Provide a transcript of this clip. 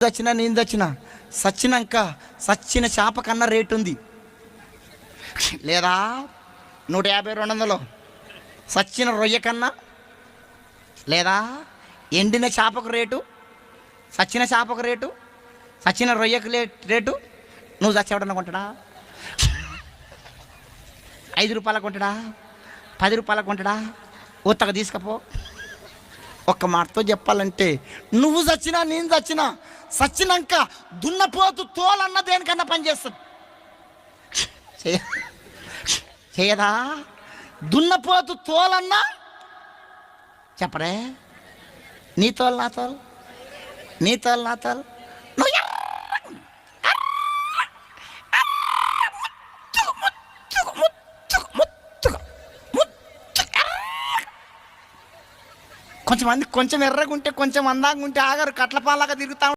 చచ్చినా నేను చచ్చినా సచ్చినాక సచ్చిన చేప కన్నా రేటు ఉంది లేదా 150 200 సచ్చిన రొయ్య కన్నా, లేదా ఎండిన చేపకు రేటు, సచ్చిన చేపకు రేటు, సచ్చిన రొయ్యకు రేటు. నువ్వు చచ్చేవాడన్నా కొంటాడా? 5 రూపాయలకు కొంటాడా? 10 రూపాయలకు కొంటాడా? ఉత్తగా తీసుకపో. ఒక్క మాటతో చెప్పాలంటే నువ్వు చచ్చినా నేను చచ్చినా సచ్చినాక దున్నపోతు తోలన్న దేనికన్నా పనిచేస్తుంది. చేయదా? దున్నపోతు తోలన్నా చెప్పరే, నీ తోలు నా తోలు, నీ తోలు నా తోలు. కొంచెం మంది కొంచెం ఎర్రగా ఉంటే కొంచెం అందంగా ఉంటే ఆగారు, కట్లపాలాగా తిరుగుతా